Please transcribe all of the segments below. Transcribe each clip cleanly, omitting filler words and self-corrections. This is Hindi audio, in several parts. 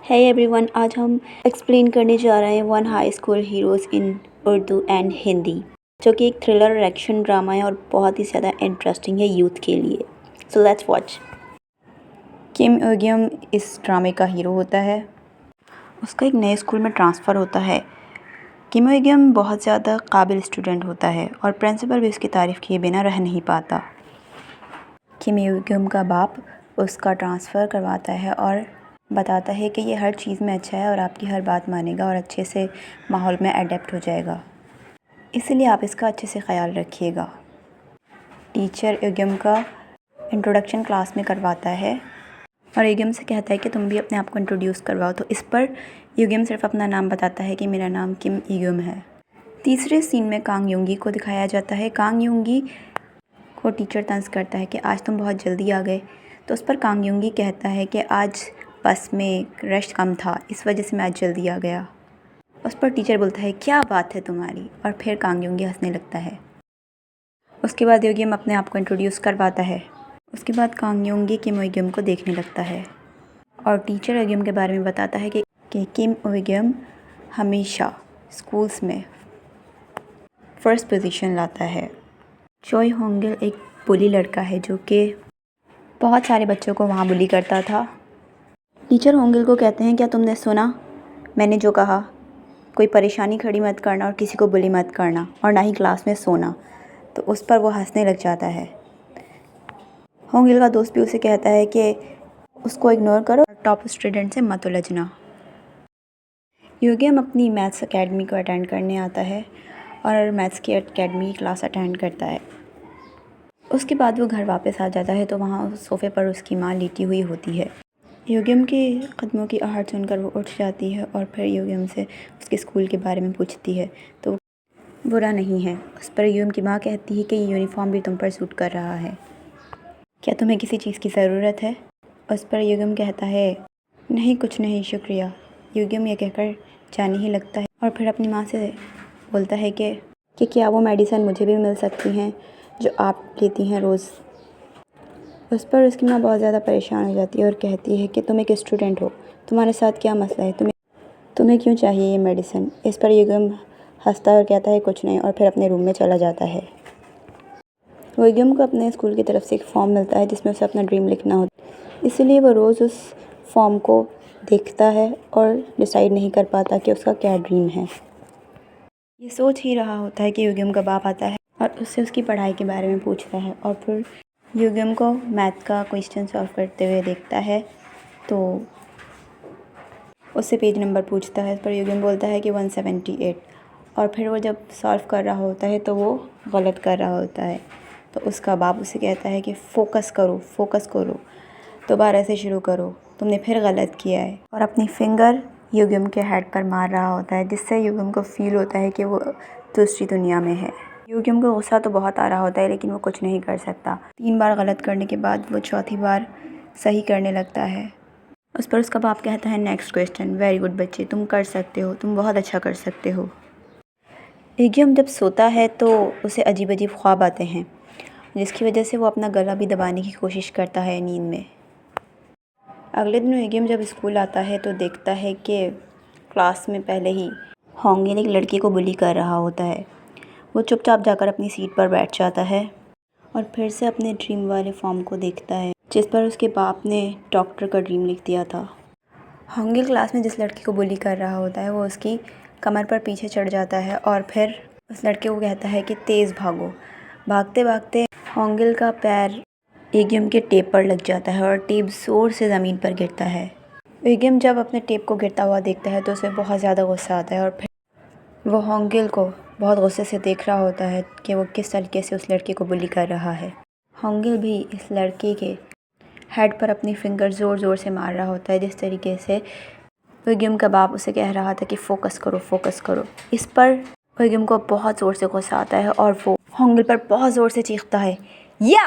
है एवरीवन, आज हम एक्सप्लेन करने जा रहे हैं one high school heroes in Urdu and Hindi, जो कि एक थ्रिलर और एक्शन ड्रामा है और बहुत ही ज़्यादा इंटरेस्टिंग है यूथ के लिए। So let's watch. किम योग्यम इस ड्रामे का हीरो होता है। उसका एक नए स्कूल में ट्रांसफ़र होता है। किम योग्यम बहुत ज़्यादा काबिल स्टूडेंट होता है और प्रिंसिपल भी उसकी तारीफ़ किए बिना रह नहीं पाता। किम योग्यम का बाप उसका ट्रांसफ़र करवाता है और बताता है कि ये हर चीज़ में अच्छा है और आपकी हर बात मानेगा और अच्छे से माहौल में अडेप्ट हो जाएगा, इसलिए आप इसका अच्छे से ख़याल रखिएगा। टीचर योग्यम का इंट्रोडक्शन क्लास में करवाता है और योग्यम से कहता है कि तुम भी अपने आप को इंट्रोड्यूस करवाओ, तो इस पर योग्यम सिर्फ अपना नाम बताता है कि मेरा नाम किम योग्यम है। तीसरे सीन में कांग युंगी को दिखाया जाता है। कांग युंगी को टीचर तंज करता है कि आज तुम बहुत जल्दी आ गए, तो उस पर कांग युंगी कहता है कि आज बस में रश कम था, इस वजह से मैं आज जल्दी आ गया। उस पर टीचर बोलता है क्या बात है तुम्हारी, और फिर कांग युंगी हंसने लगता है। उसके बाद योग्यम अपने आप को इंट्रोड्यूस करवाता है। उसके बाद कांग युंगी किम योग्यम को देखने लगता है और टीचर योग्यम के बारे में बताता है कि किम योग्यम हमेशा स्कूल्स में फर्स्ट पोजीशन लाता है। चोई होंगिल एक बुली लड़का है जो कि बहुत सारे बच्चों को वहाँ बुली करता था। टीचर होंगिल को कहते हैं क्या तुमने सुना मैंने जो कहा, कोई परेशानी खड़ी मत करना और किसी को बुली मत करना और ना ही क्लास में सोना। तो उस पर वो हंसने लग जाता है। होंगिल का दोस्त भी उसे कहता है कि उसको इग्नोर करो और टॉप स्टूडेंट से मत उलझना। योग्यम अपनी मैथ्स एकेडमी को अटेंड करने आता है और मैथ्स की एकेडमी की क्लास अटेंड करता है। उसके बाद वो घर वापस आ जाता है तो वहाँ सोफ़े पर उसकी माँ लेटी हुई होती है। योग्यम के कदमों की आहट सुनकर वो उठ जाती है और फिर योग्यम से उसके स्कूल के बारे में पूछती है, तो बुरा नहीं है। उस पर योग्यम की माँ कहती है कि ये यूनिफॉर्म भी तुम पर सूट कर रहा है, क्या तुम्हें किसी चीज़ की ज़रूरत है। उस पर योग्यम कहता है नहीं, कुछ नहीं, शुक्रिया। योग्यम यह कहकर जाने ही लगता है और फिर अपनी माँ से बोलता है कि क्या वो मेडिसिन मुझे भी मिल सकती हैं जो आप लेती हैं रोज़। उस पर उसकी माँ बहुत ज़्यादा परेशान हो जाती है और कहती है कि तुम एक स्टूडेंट हो, तुम्हारे साथ क्या मसला है, तुम्हें क्यों चाहिए ये मेडिसिन। इस पर योग्यम हंसता है और कहता है कुछ नहीं, और फिर अपने रूम में चला जाता है। योग्यम को अपने स्कूल की तरफ से एक फॉर्म मिलता है जिसमें उसे अपना ड्रीम लिखना होता है, इसलिए वो रोज़ उस फॉर्म को देखता है और डिसाइड नहीं कर पाता कि उसका क्या ड्रीम है। ये सोच ही रहा होता है कि योग्यम का बाप आता है और उससे उसकी पढ़ाई के बारे में पूछता है और फिर योग्यम को मैथ का क्वेश्चन सॉल्व करते हुए देखता है तो उससे पेज नंबर पूछता है। पर योग्यम बोलता है कि 178, और फिर वो जब सॉल्व कर रहा होता है तो वो गलत कर रहा होता है। तो उसका बाप उसे कहता है कि फ़ोकस करो, दोबारा से शुरू करो, तुमने फिर गलत किया है, और अपनी फिंगर योग्यम के हेड पर मार रहा होता है, जिससे योग्यम को फील होता है कि वो दूसरी दुनिया में है। योग्यम को गुस्सा तो बहुत आ रहा होता है लेकिन वो कुछ नहीं कर सकता। 3 बार गलत करने के बाद वो चौथी बार सही करने लगता है। उस पर उसका बाप कहता है नेक्स्ट क्वेश्चन, वेरी गुड बच्चे, तुम कर सकते हो, तुम बहुत अच्छा कर सकते हो। योग्यम जब सोता है तो उसे अजीब अजीब ख्वाब आते हैं, जिसकी वजह से वो अपना गला भी दबाने की कोशिश करता है नींद में। अगले दिन योग्यम जब स्कूल आता है तो देखता है कि क्लास में पहले ही होंगिल एक लड़की को बुली कर रहा होता है। वो चुपचाप जाकर अपनी सीट पर बैठ जाता है और फिर से अपने ड्रीम वाले फॉर्म को देखता है जिस पर उसके बाप ने डॉक्टर का ड्रीम लिख दिया था। होंगिल क्लास में जिस लड़की को बुली कर रहा होता है वो उसकी कमर पर पीछे चढ़ जाता है और फिर उस लड़के को कहता है कि तेज़ भागो। भागते भागते होंगिल का पैर योग्यम के टेप पर लग जाता है और टेप ज़ोर से ज़मीन पर गिरता है। योग्यम जब अपने टेप को गिरता हुआ देखता है तो उसे बहुत ज़्यादा गुस्सा आता है और फिर वो होंगिल को बहुत गुस्से से देख रहा होता है कि वो किस तरीके से उस लड़के को बुली कर रहा है। होंगिल भी इस लड़के के हेड पर अपनी फिंगर ज़ोर ज़ोर से मार रहा होता है, जिस तरीके से योग्यम का बाप उसे कह रहा था कि फ़ोकस करो। इस पर योग्यम को बहुत ज़ोर से गुस्सा आता है और वो होंगिल पर बहुत ज़ोर से चीखता है या।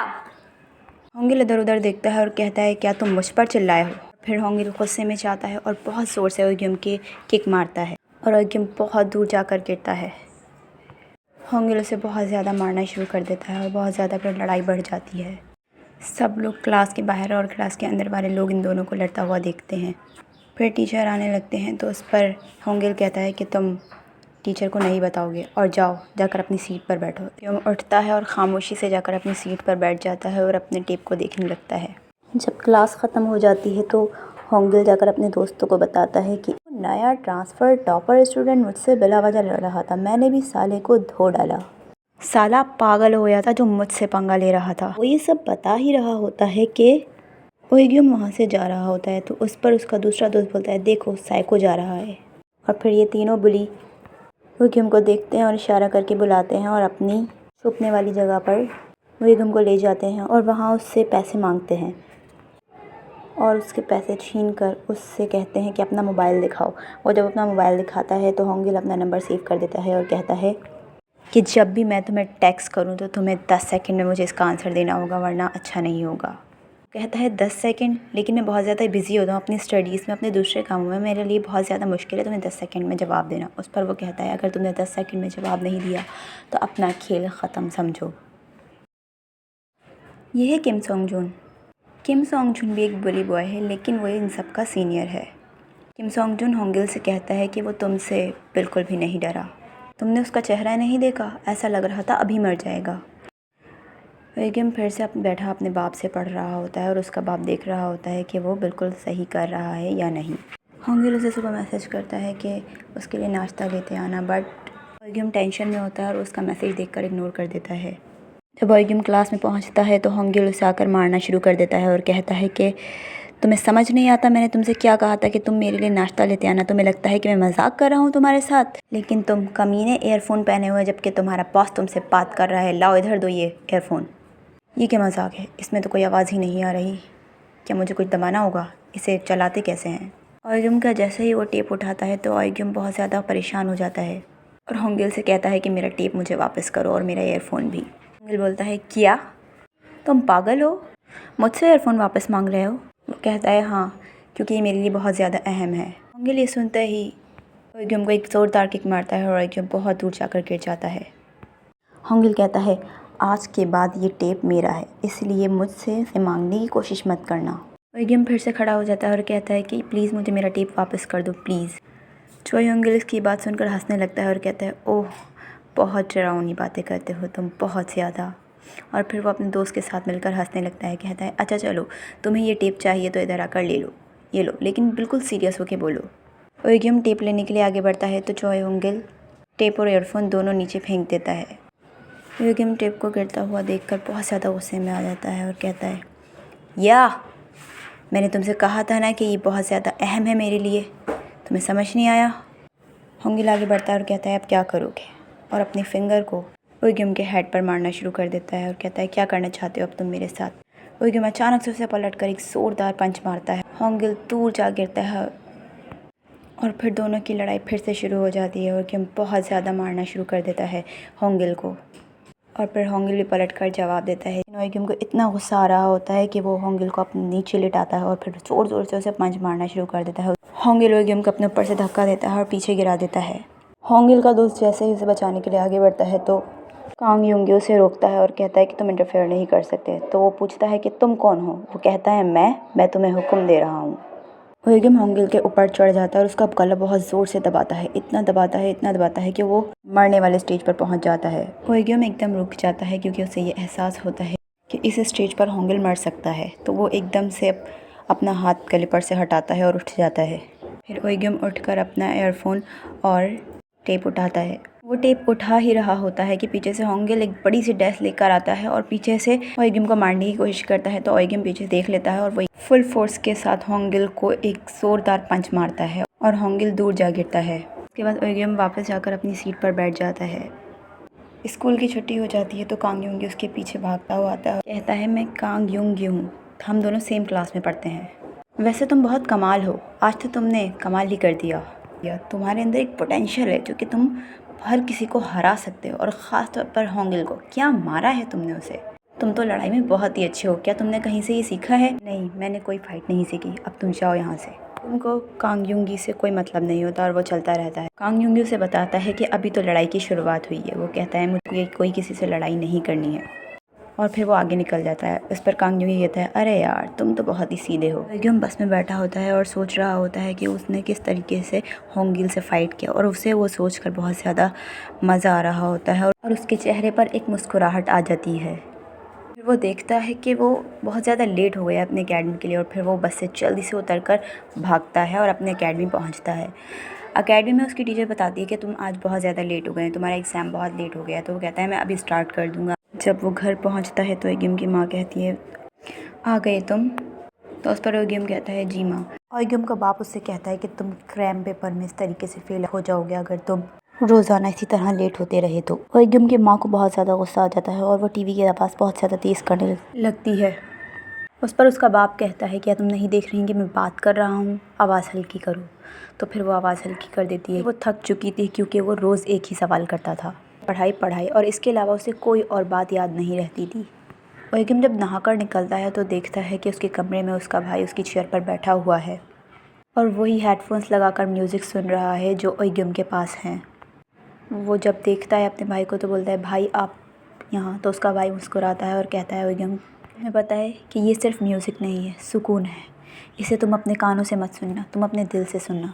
होंगिल इधर उधर देखता है और कहता है क्या तुम मुझ पर चिल्लाए हो। फिर होंगिल गुस्से में जाता है और बहुत ज़ोर से योग्यम के किक मारता है और योग्यम बहुत दूर जाकर गिरता है। होंगिल उसे बहुत ज़्यादा मारना शुरू कर देता है और बहुत ज़्यादा फिर लड़ाई बढ़ जाती है। सब लोग क्लास के बाहर और क्लास के अंदर वाले लोग इन दोनों को लड़ता हुआ देखते हैं। फिर टीचर आने लगते हैं तो उस पर होंगिल कहता है कि तुम टीचर को नहीं बताओगे और जाओ जाकर अपनी सीट पर बैठो। ह्योम उठता है और ख़ामोशी से जाकर अपनी सीट पर बैठ जाता है और अपने टेप को देखने लगता है। जब क्लास ख़त्म हो जाती है तो होंगिल जाकर अपने दोस्तों को बताता है कि नया ट्रांसफ़र टॉपर स्टूडेंट मुझसे बिला वजह लड़ रहा था, मैंने भी साले को धो डाला। साला पागल हो गया था जो मुझसे पंगा ले रहा था। वो ये सब बता ही रहा होता है कि ओएग्यूम वहाँ से जा रहा होता है तो उस पर उसका दूसरा दोस्त बोलता है देखो साइको जा रहा है। और फिर ये तीनों बुली ओएग्यूम को देखते हैं और इशारा करके बुलाते हैं और अपनी छुपने वाली जगह पर ओएग्यूम को ले जाते हैं और वहाँ उससे पैसे मांगते हैं और उसके पैसे छीन कर उससे कहते हैं कि अपना मोबाइल दिखाओ। वो जब अपना मोबाइल दिखाता है तो होंगिल अपना नंबर सेव कर देता है और कहता है कि जब भी मैं तुम्हें टेक्स्ट करूं तो तुम्हें 10 सेकंड में मुझे इसका आंसर देना होगा वरना अच्छा नहीं होगा। कहता है 10 सेकंड, लेकिन मैं बहुत ज़्यादा बिज़ी होता हूँ अपनी स्टडीज़ में, अपने दूसरे कामों में, मेरे लिए बहुत ज़्यादा मुश्किल है तुम्हें 10 सेकंड में जवाब देना। उस पर वो कहता है अगर तुमने 10 सेकंड में जवाब नहीं दिया तो अपना खेल ख़त्म समझो। ये है किम सॉन्ग जून। किम सॉन्ग जून भी एक बुली बॉय है लेकिन वो इन सब का सीनियर है। किम सॉन्ग जून होंगिल से कहता है कि वो तुमसे बिल्कुल भी नहीं डरा, तुमने उसका चेहरा नहीं देखा, ऐसा लग रहा था अभी मर जाएगा। ओएग्यूम फिर से बैठा अपने बाप से पढ़ रहा होता है और उसका बाप देख रहा होता है कि वो बिल्कुल सही कर रहा है या नहीं। होंगिल उसे सुबह मैसेज करता है कि उसके लिए नाश्ता लेते आना, बट ओएग्यूम टेंशन में होता है और उसका मैसेज देखकर इग्नोर कर देता है। जब ओएग्यूम क्लास में पहुंचता है तो होंगिल उसे आकर मारना शुरू कर देता है और कहता है कि तुम्हें समझ नहीं आता मैंने तुमसे क्या कहा था कि तुम मेरे लिए नाश्ता लेते आना, तुम्हें लगता है कि मैं मजाक कर रहा हूँ तुम्हारे साथ, लेकिन तुम कमीने ईयरफोन पहने हुए जबकि तुम्हारा बॉस तुमसे बात कर रहा है, लाओ इधर दो ये ईयरफोन। ये क्या मजाक है, इसमें तो कोई आवाज़ ही नहीं आ रही, क्या मुझे कुछ दबाना होगा, इसे चलाते कैसे हैं। ओएग्यूम का जैसे ही वो टेप उठाता है तो ओएग्यूम बहुत ज़्यादा परेशान हो जाता है और होंगिल से कहता है कि मेरा टेप मुझे वापस करो और मेरा ईयरफोन भी। होंगिल बोलता है क्या तुम पागल हो, मुझसे ईयरफोन वापस मांग रहे हो। वो कहता है हाँ, क्योंकि ये मेरे लिए बहुत ज़्यादा अहम है। होंगिल ये सुनते ही ओएग्यूम को एक ज़ोरदार किक मारता है और ओएग्यूम बहुत दूर जाकर गिर जाता है। होंगिल कहता है आज के बाद ये टेप मेरा है, इसलिए मुझसे इसे मांगने की कोशिश मत करना। ओएग्यूम फिर से खड़ा हो जाता है और कहता है कि प्लीज़ मुझे मेरा टेप वापस कर दो प्लीज़। चोई होंगिल इसकी बात सुनकर हंसने लगता है और कहता है ओह बहुत डरावनी बातें करते हो तुम, बहुत ज़्यादा। और फिर वो अपने दोस्त के साथ मिलकर हंसने लगता है, कहता है अच्छा चलो तुम्हें ये टेप चाहिए तो इधर आकर ले लो, ये लो, लेकिन बिल्कुल सीरियस होके बोलो। ओएग्यूम टेप लेने के लिए आगे बढ़ता है तो चोई होंगिल टेप और ईयरफोन दोनों नीचे फेंक देता है। ओएग्यूम टेप को गिरता हुआ देखकर बहुत ज़्यादा गुस्से में आ जाता है और कहता है या मैंने तुमसे कहा था ना कि ये बहुत ज़्यादा अहम है मेरे लिए, तुम्हें समझ नहीं आया। होंगिल आगे बढ़ता है और कहता है अब क्या करोगे, और अपनी फिंगर को ओएग्यूम के हेड पर मारना शुरू कर देता है और कहता है क्या करना चाहते हो अब तुम मेरे साथ। ओएग्यूम अचानक से उसे पलटकर एक जोरदार पंच मारता है। होंगिल दूर जा गिरता है और फिर दोनों की लड़ाई फिर से शुरू हो जाती है। ओएग्यूम बहुत ज़्यादा मारना शुरू कर देता है होंगिल को और फिर होंगिल भी पलटकर जवाब देता है। ओएग्यूम को इतना गुस्सा आ रहा होता है कि वो होंगिल को अपने नीचे लिटाता है और फिर ज़ोर ज़ोर से उसे पंच मारना शुरू कर देता है। होंगिल ओएग्यूम को अपने ऊपर से धक्का देता है और पीछे गिरा देता है। होंगिल का दोस्त जैसे ही उसे बचाने के लिए आगे बढ़ता है तो कांग युंगी उसे रोकता है और कहता है कि तुम इंटरफेयर नहीं कर सकते। तो वो पूछता है कि तुम कौन हो। वो कहता है मैं तुम्हें हुक्म दे रहा हूँ। ओएग्यूम होंगिल के ऊपर चढ़ जाता है और उसका गला बहुत ज़ोर से दबाता है, इतना दबाता है कि वो मरने वाले स्टेज पर पहुंच जाता है। ओएग्यूम एकदम रुक जाता है क्योंकि उसे ये एहसास होता है कि इस स्टेज पर होंगिल मर सकता है। तो वो एकदम से अपना हाथ गले पर से हटाता है और उठ जाता है। फिर ओएग्यूम उठकर अपना ईयरफोन और टेप उठाता है। वो टेप उठा ही रहा होता है कि पीछे से होंगिल एक बड़ी सी डेस्क लेकर आता है और पीछे से ओएग्यूम को मारने की कोशिश करता है। तो ओएग्यूम पीछे देख लेता है और वो फुल फोर्स के साथ होंगिल को एक जोरदार पंच मारता है और होंगिल दूर जा गिरता है। उसके बाद ओएग्यूम वापस जाकर अपनी सीट पर बैठ जाता है। स्कूल की छुट्टी हो जाती है तो कांग युंगी उसके पीछे भागता हुआ आता है और कहता है मैं कांग युंगी हूँ, हम दोनों सेम क्लास में पढ़ते हैं। वैसे तुम बहुत कमाल हो, आज तो तुमने कमाल ही कर दिया। तुम्हारे अंदर एक पोटेंशियल है जो कि तुम हर किसी को हरा सकते हो और ख़ास तौर पर होंगिल को। क्या मारा है तुमने उसे, तुम तो लड़ाई में बहुत ही अच्छे हो, क्या तुमने कहीं से ये सीखा है। नहीं, मैंने कोई फाइट नहीं सीखी, अब तुम जाओ यहाँ से। तुमको कांग युंगी से कोई मतलब नहीं होता और वो चलता रहता है। कांग युंगी उसे बताता है कि अभी तो लड़ाई की शुरुआत हुई है। वो कहता है मुझे कोई किसी से लड़ाई नहीं करनी है। और फिर वो आगे निकल जाता है। उस पर कांग यूं ही कहता है, अरे यार तुम तो बहुत ही सीधे हो। एकदम बस में बैठा होता है और सोच रहा होता है कि उसने किस तरीके से होंगिल से फ़ाइट किया, और उसे वो सोच कर बहुत ज़्यादा मज़ा आ रहा होता है और उसके चेहरे पर एक मुस्कुराहट आ जाती है। फिर वो देखता है कि वो बहुत ज़्यादा लेट हो गया अपने अकेडमी के लिए, और फिर वो बस से जल्दी से उतर कर भागता है और अपने अकेडमी पहुंचता है। अकेडमी में उसकी टीचर बताती है कि तुम आज बहुत ज़्यादा लेट हो गए, तुम्हारा एग्ज़ाम बहुत लेट हो गया। तो वो कहता है मैं अभी स्टार्ट कर दूँगा। जब वो घर पहुंचता है तो एगिम की माँ कहती है, आ गए तुम? तो उस पर एगिम कहता है, जी माँ। और एगिम का बाप उससे कहता है कि तुम क्रैम पेपर में इस तरीके से फेल हो जाओगे अगर तुम रोज़ाना इसी तरह लेट होते रहे तो। और एगिम की माँ को बहुत ज़्यादा गुस्सा आ जाता है और वो टीवी के पास बहुत ज़्यादा तेज़ करने लगती है। उस पर उसका बाप कहता है, क्या तुम नहीं देख रही कि मैं बात कर रहा हूँ, आवाज़ हल्की करो। तो फिर वो आवाज़ हल्की कर देती है। वो थक चुकी थी क्योंकि वो रोज़ एक ही सवाल करता था, पढ़ाई पढ़ाई, और इसके अलावा उसे कोई और बात याद नहीं रहती थी। ओएगिम जब नहाकर निकलता है तो देखता है कि उसके कमरे में उसका भाई उसकी चेयर पर बैठा हुआ है और वही हेडफोन्स लगाकर म्यूज़िक सुन रहा है जो ओएगिम के पास हैं। वो जब देखता है अपने भाई को तो बोलता है, भाई आप यहाँ। तो उसका भाई मुस्कुराता है और कहता है, ओएगिम तुम्हें पता है कि ये सिर्फ म्यूज़िक नहीं है, सुकून है। इसे तुम अपने कानों से मत सुनना, तुम अपने दिल से सुनना।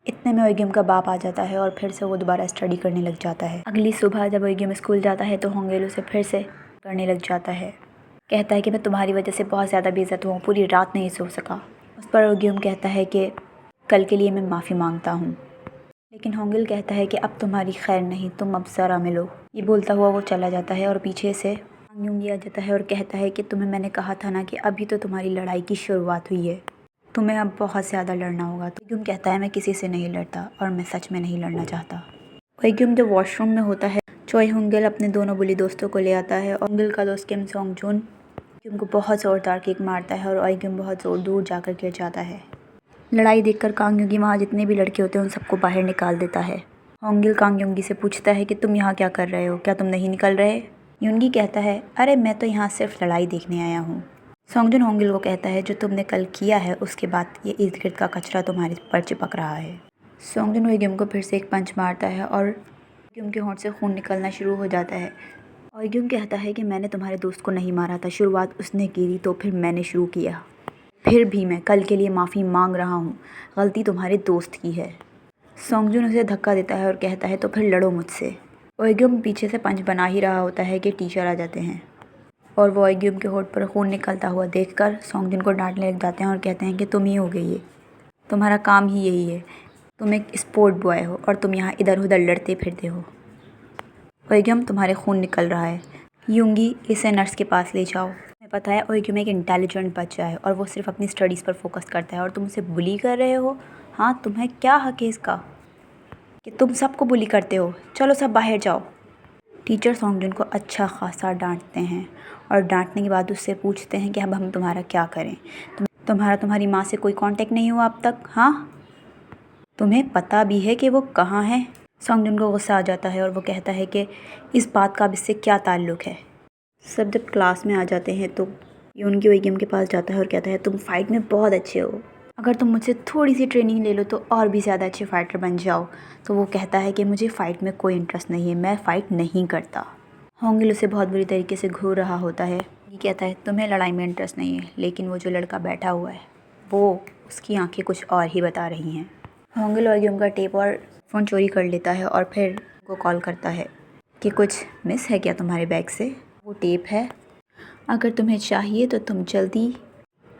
इतने में ओएगिम का बाप आ जाता है और फिर से वो दोबारा स्टडी करने लग जाता है। अगली सुबह जब ओएगिम स्कूल जाता है तो होंगेल उसे फिर से करने लग जाता है। कहता है कि मैं तुम्हारी वजह से बहुत ज़्यादा बेइज्जत हुआ, पूरी रात नहीं सो सका। उस पर ओएगिम कहता है कि कल के लिए मैं माफ़ी मांगता हूँ। लेकिन होंगेल कहता है कि अब तुम्हारी खैर नहीं, तुम अब ज़रा मिलो। ये बोलता हुआ वो चला जाता है और पीछे से कांग आ जाता है और कहता है कि तुम्हें मैंने कहा था ना कि अभी तो तुम्हारी लड़ाई की शुरुआत हुई है, तुम्हें अब बहुत ज़्यादा लड़ना होगा। तो ओएगिम कहता है, मैं किसी से नहीं लड़ता और मैं सच में नहीं लड़ना चाहता। ओएगिम जब वॉशरूम में होता है, चोई होंगेल अपने दोनों बुली दोस्तों को ले आता है। होंगेल का दोस्त किम सोंग जुन ओएगिम को बहुत ज़ोरदार किक मारता है और ओएगिम बहुत दूर जाकर गिर जाता है। लड़ाई देखकर कांग युंगी वहाँ जितने भी लड़के होते हैं उन सबको बाहर निकाल देता है। होंगेल कांग युंगी से पूछता है कि तुम यहाँ क्या कर रहे हो, क्या तुम नहीं निकल रहे? युंगी कहता है, अरे मैं तो यहाँ सिर्फ लड़ाई देखने आया हूँ। सोंगजुन होंगेल को कहता है, जो तुमने कल किया है उसके बाद ये इर्द गिर्द का कचरा तुम्हारे पर चिपक रहा है। सोंगजुन ओएगिम को फिर से एक पंच मारता है और ओएगिम के होंठ से खून निकलना शुरू हो जाता है। ओएगिम कहता है कि मैंने तुम्हारे दोस्त को नहीं मारा था, शुरुआत उसने की थी तो फिर मैंने शुरू किया। फिर भी मैं कल के लिए माफ़ी मांग रहा हूँ, गलती तुम्हारे दोस्त की है। सोंगजुन उसे धक्का देता है और कहता है, तो फिर लड़ो मुझसे। ओएगिम पीछे से पंच बना ही रहा होता है कि टीचर आ जाते हैं और वो ओएगिम के होठ पर खून निकलता हुआ देखकर सोंगजुन को डांटने लग जाते हैं और कहते हैं कि तुम ही हो गई है, तुम्हारा काम ही यही है, तुम एक स्पोर्ट बॉय हो और तुम यहाँ इधर उधर लड़ते फिरते हो। ओएगिम तुम्हारे खून निकल रहा है, युंगी इसे नर्स के पास ले जाओ। तुम्हें पता है ओएगिम एक इंटेलिजेंट बच्चा है और वो सिर्फ अपनी स्टडीज़ पर फोकस करता है और तुम उसे बुली कर रहे हो। हाँ, तुम्हें क्या हक है इसका कि तुम सबको बुली करते हो? चलो सब बाहर जाओ। टीचर सोंगजुन को अच्छा खासा डांटते हैं और डांटने के बाद उससे पूछते हैं कि अब हम तुम्हारा क्या करें, तुम्हारी माँ से कोई कांटेक्ट नहीं हुआ अब तक? हाँ, तुम्हें पता भी है कि वो कहाँ है? सोंगजुन को गुस्सा आ जाता है और वो कहता है कि इस बात का अब इससे क्या ताल्लुक़ है। सब जब क्लास में आ जाते हैं तो युनगी ओएगिम के पास जाता है और कहता है, तुम फाइट में बहुत अच्छे हो, अगर तुम मुझसे थोड़ी सी ट्रेनिंग ले लो तो और भी ज़्यादा अच्छे फाइटर बन जाओ। तो वो कहता है कि मुझे फ़ाइट में कोई इंटरेस्ट नहीं है, मैं फ़ाइट नहीं करता। होंगेल उसे बहुत बुरी तरीके से घूर रहा होता है। ये कहता है, तुम्हें लड़ाई में इंटरेस्ट नहीं है, लेकिन वो जो लड़का बैठा हुआ है वो उसकी आंखें कुछ और ही बता रही हैं। होंगेल ओएगिम का टेप और फ़ोन चोरी कर लेता है और फिर वो कॉल करता है कि कुछ मिस है क्या तुम्हारे बैग से? वो टेप है, अगर तुम्हें चाहिए तो तुम जल्दी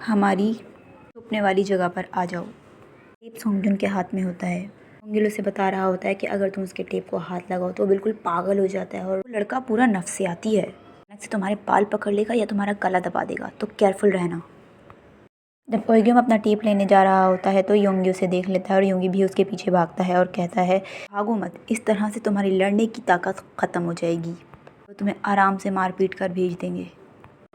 हमारी छुपने वाली जगह पर आ जाओ। टेप सोंगजुन के हाथ में होता है। होंगेल उसे बता रहा होता है कि अगर तुम उसके टेप को हाथ लगाओ तो वो बिल्कुल पागल हो जाता है और वो लड़का पूरा नफसियाती है, अचानक से तुम्हारे बाल पकड़ लेगा या तुम्हारा गला दबा देगा, तो केयरफुल रहना। जब ओएगिम अपना टेप लेने जा रहा होता है तो योंगी उसे देख लेता है और योंगी भी उसके पीछे भागता है और कहता है, भागो मत, इस तरह से तुम्हारी लड़ने की ताकत ख़त्म हो जाएगी, तो तुम्हें आराम से मार पीट कर भेज देंगे।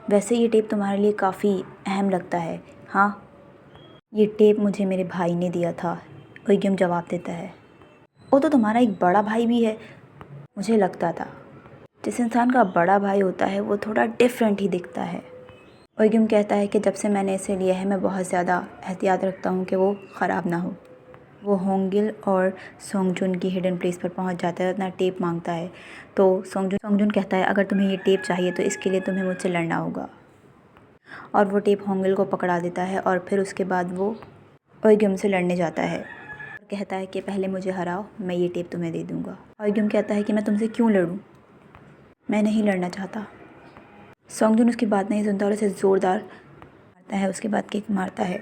वैसे ये टेप तुम्हारे लिए काफ़ी अहम लगता है। हाँ, ये टेप मुझे मेरे भाई ने दिया था, ओएगिम जवाब देता है। वो तो तुम्हारा एक बड़ा भाई भी है, मुझे लगता था। जिस इंसान का बड़ा भाई होता है वो थोड़ा डिफरेंट ही दिखता है। ओएगिम कहता है कि जब से मैंने इसे लिया है मैं बहुत ज़्यादा एहतियात रखता हूँ कि वो ख़राब ना हो। वो होंगिल और सोंगजुन की हिडन प्लेस पर पहुंच जाता है, इतना टेप मांगता है। तो सोंगजुन कहता है अगर तुम्हें ये टेप चाहिए तो इसके लिए तुम्हें मुझसे लड़ना होगा। और वो टेप होंगिल को पकड़ा देता है और फिर उसके बाद वो ओइग्युम से लड़ने जाता है और कहता है कि पहले मुझे हराओ, मैं ये टेप तुम्हें दे दूँगा। ओइग्युम कहता है कि मैं तुमसे क्यों लड़ूँ, मैं नहीं लड़ना चाहता। सोंगजुन उसकी बात नहीं सुनता और उसे ज़ोरदार मारता है, उसके बाद किक मारता है।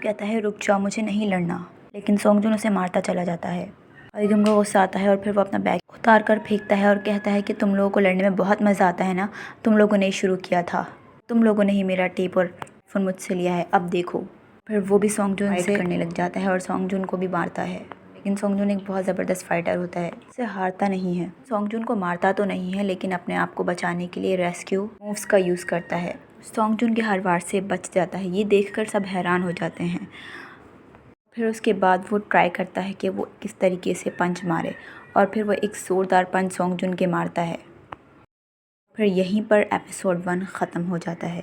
कहता है रुक जाओ, मुझे नहीं लड़ना, लेकिन सोंगजुन उसे मारता चला जाता है। ओइग्युम को गुस्सा आता है और फिर वो अपना बैग उतार कर फेंकता है और कहता है कि तुम लोगों को लड़ने में बहुत मज़ा आता है ना, तुम लोगों ने शुरू किया था, तुम लोगों ने ही मेरा टेप और फ़ोन मुझसे लिया है, अब देखो। फिर वो भी सोंगजुन से करने लग जाता है और सोंगजुन को भी मारता है। लेकिन सोंगजुन एक बहुत ज़बरदस्त फाइटर होता है, उसे हारता नहीं है। सोंगजुन को मारता तो नहीं है, लेकिन अपने आप को बचाने के लिए रेस्क्यू मूव्स का यूज़ करता है। सोंगजुन के हर वार से बच जाता है, ये देखकर सब हैरान हो जाते हैं। फिर उसके बाद वो ट्राई करता है कि वो किस तरीके से पंच मारे और फिर वो एक ज़ोरदार पंच सोंगजुन के मारता है। फिर यहीं पर एपिसोड 1 ख़त्म हो जाता है।